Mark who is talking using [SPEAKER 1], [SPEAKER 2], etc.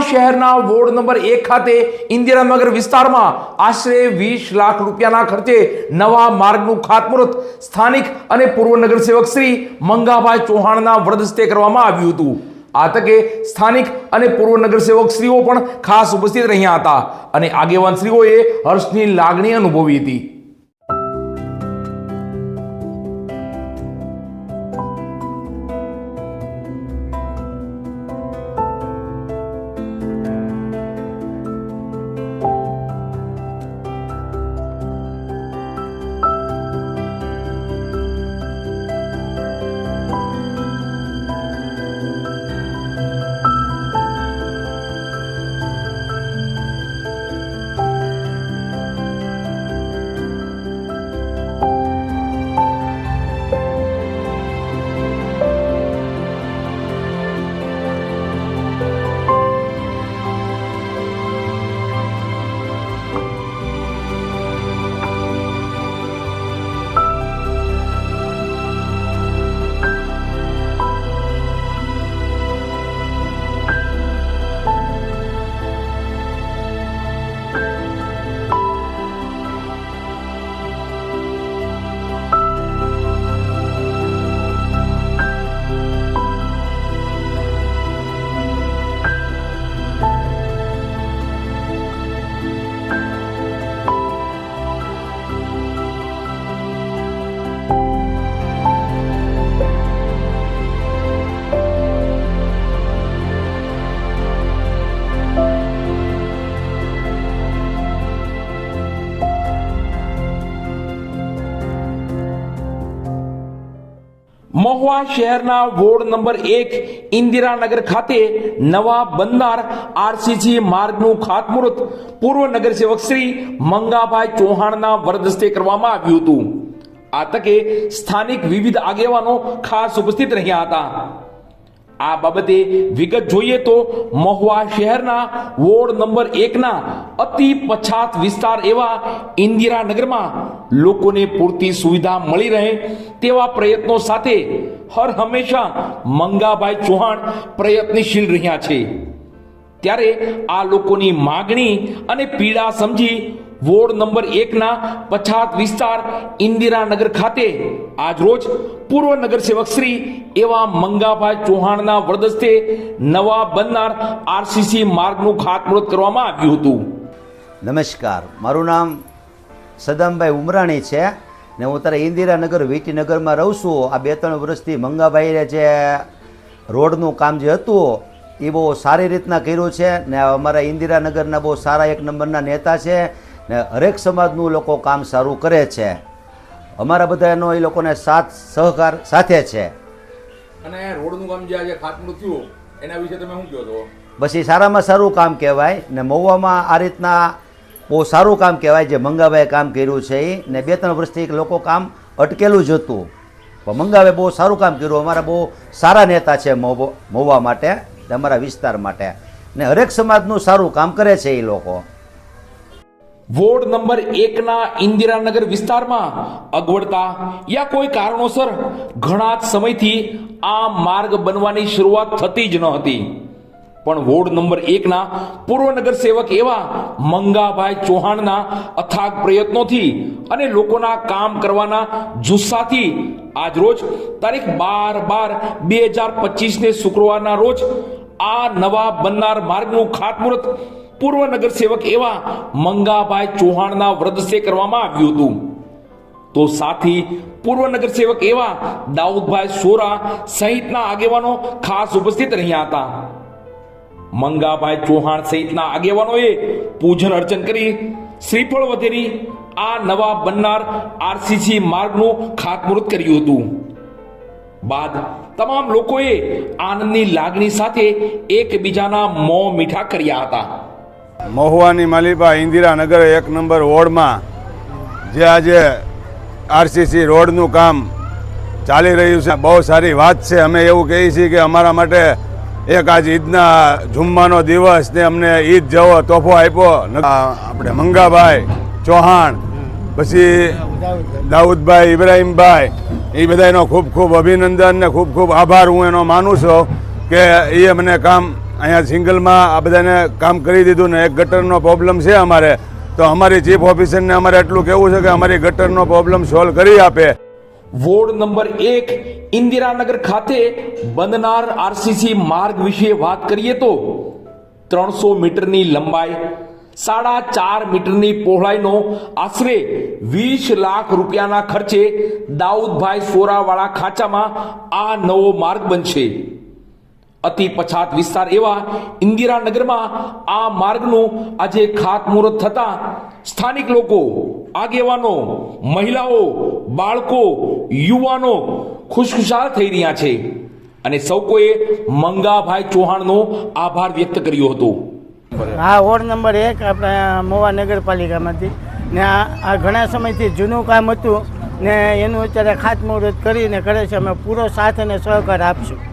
[SPEAKER 1] શહેરના ward number 1 ખાતે ઇન્દિરાનગર વિસ્તારમાં આશરે 20 લાખ રૂપિયાના ખર્ચે નવા માર્ગનું ખાતમુહૂર્ત સ્થાનિક અને પૂર્વ નગરસેવક શ્રી મંગાભાઈ ચૌહાણના વરદસ્તે કરવામાં આવ્યું હતું। આ તકે સ્થાનિક અને પૂર્વ નગરસેવક શ્રીઓ પણ ખાસ ઉપસ્થિત રહ્યા હતા અને આગેવાન શ્રીઓએ હર્ષની લાગણી અનુભવી હતી। મહુવા શહેરના વોર્ડ નંબર 1 ઇન્દિરાનગર ખાતે નવા બનનાર આરસીસી માર્ગનું ખાતમુહૂર્ત પૂર્વ નગરસેવક શ્રી મંગાભાઈ ચૌહાણના વરદસ્તે કરવામાં આવ્યું હતું। આ તકે સ્થાનિક વિવિધ આગેવાનો ખાસ ઉપસ્થિત રહ્યા હતા। આ બાબતે વિગત જોઈએ તો મહુવા શહેરના વોર્ડ નંબર 1 ના અતિ પછાત વિસ્તાર એવા ઇન્દિરાનગરમાં લોકોને પૂરતી સુવિધા મળી રહે તેવા પ્રયત્નો સાથે હર હંમેશા મંગાભાઈ ચૌહાણ પ્રયત્નશીલ રહ્યા છે। ત્યારે આ લોકોની માગણી અને પીડા સમજી વોર્ડ નંબર 1 ના પછાત વિસ્તાર ઇન્દિરાનગર ખાતે આજરોજ પૂર્વ નગરસેવક શ્રી એવા મંગાભાઈ ચૌહાણના વરદસ્તે નવા બનનાર આરસીસી માર્ગનું ખાતમુહૂર્ત કરવામાં આવ્યું હતું।
[SPEAKER 2] નમસ્કાર, મારું નામ સદામભાઈ ઉમરાણી છે ને હું ત્યારે ઇન્દિરાનગર વીટીનગરમાં રહું છું। આ 2-3 વર્ષથી મંગાભાઈએ જે રોડનું કામ જે હતું એ બહુ સારી રીતના કર્યું છે ને અમારા ઇન્દિરાનગરના બહુ સારા 1 નંબરના નેતા છે ને હરેક સમાજનું લોકો કામ સારું કરે છે। અમારા બધાનો એ લોકોને સાથ સહકાર સાથે છે।
[SPEAKER 1] અને રોડનું કામ જે આજે ખાતમુહૂર્ત થયું એના વિશે તમે શું કહો છો?
[SPEAKER 2] બસ એ સારામાં સારું કામ કહેવાય ને મહુવામાં આ રીતના બહુ સારું કામ કહેવાય જે મંગાભાઈએ કામ કર્યું છે એ ને 2-3 વર્ષથી લોકો કામ અટકેલું જ હતું પણ મંગાભાઈએ બહુ સારું કામ કર્યું। અમારા બહુ સારા નેતા છે મહુવા માટે, અમારા વિસ્તાર માટે ને હરેક સમાજનું સારું કામ કરે છે એ લોકો।
[SPEAKER 1] વોર્ડ નંબર 1 ના ઇન્દિરાનગર વિસ્તારમાં અગવડતા યા કોઈ કારણોસર ઘણા સમયથી આ માર્ગ બનવાની શરૂઆત થતી જ ન હતી પણ વોર્ડ નંબર 1 ના પૂર્વ નગરસેવક એવા મંગાભાઈ ચૌહાણના અથાગ પ્રયત્નોથી અને લોકોના કામ કરવાના જુસ્સાથી આજરોજ તારીખ 12/12/2025 ને શુક્રવારના રોજ આ નવા બનનાર માર્ગનું ખાતમુહૂર્ત પૂર્વ નગરસેવક એવા મંગાભાઈ ચૌહાણના વરદસ્તે કરવામાં આવ્યું હતું। તો સાથી પૂર્વ નગરસેવક એવા દાઉદભાઈ સોરા સહિતના આગેવાનો ખાસ ઉપસ્થિત રહ્યા હતા। મંગાભાઈ ચૌહાણ સહિતના આગેવાનોએ પૂજન અર્ચન કરી શ્રીફળ વધેરી આ નવા બનનાર આરસીસી માર્ગનું ખાતમુહૂર્ત કર્યું હતું। બાદ તમામ લોકોએ આનંદની લાગણી સાથે એકબીજાના મોં મીઠા કર્યા હતા।
[SPEAKER 3] મહુવાની માલિપા ઇન્દિરાનગર 1 નંબર વોર્ડમાં જે આજે આરસીસી રોડનું કામ ચાલી રહ્યું છે બહુ સારી વાત છે। અમે એવું કહીએ છીએ કે અમારા માટે એક આજ ઈદના જુમ્માનો દિવસ ને અમને ઈદ જેવો તોહફો આપ્યો આપણે મંગાભાઈ ચૌહાણ પછી દાઉદભાઈ ઇબ્રાહીમભાઈ એ બધાનો ખૂબ ખૂબ અભિનંદન ને ખૂબ ખૂબ આભાર હું એનો માનું છું કે એ મને કામ અહીંયા સિંગલમાં આ બધાને કામ કરી દીધું ને એક ગટરનો પ્રોબ્લેમ છે અમારે, તો અમારી ચીફ ઓફિસરને અમારે એટલું કહેવું છે કે અમારી ગટરનો પ્રોબ્લેમ સોલ્વ કરી આપે.
[SPEAKER 1] વોર્ડ નંબર 1 ઇન્દિરાનગર ખાતે બનનાર આરસીસી માર્ગ વિશે વાત કરીએ તો 300 મીટરની લંબાઈ, 4.5 મીટરની પહોળાઈનો આશરે 20 લાખ રૂપિયાના ખર્ચે દાઉદભાઈ સોરાવાળા ખાંચામાં આ નવો માર્ગ બનશે. અતિ પછાત વિસ્તાર એવા ઇન્દિરાનગરમાં આ માર્ગનું આજે ખાતમુહૂર્ત થતા સ્થાનિક લોકો, આગેવાનો, મહિલાઓ, બાળકો, યુવાનો ખુશખુશાલ થઈ રહ્યા છે અને સૌ કોઈએ મંગાભાઈ ચૌહાણનો આભાર વ્યક્ત કર્યો હતો.
[SPEAKER 4] હા, વોર્ડ નંબર 1 આપણે મહુવા નગરપાલિકામાંથી ને આ ઘણા સમયથી જૂનું કામ હતું ને એનું અત્યારે ખાતમુહૂર્ત કરીને કરે છે. અમે પૂરો સાથ અને સહકાર આપશું.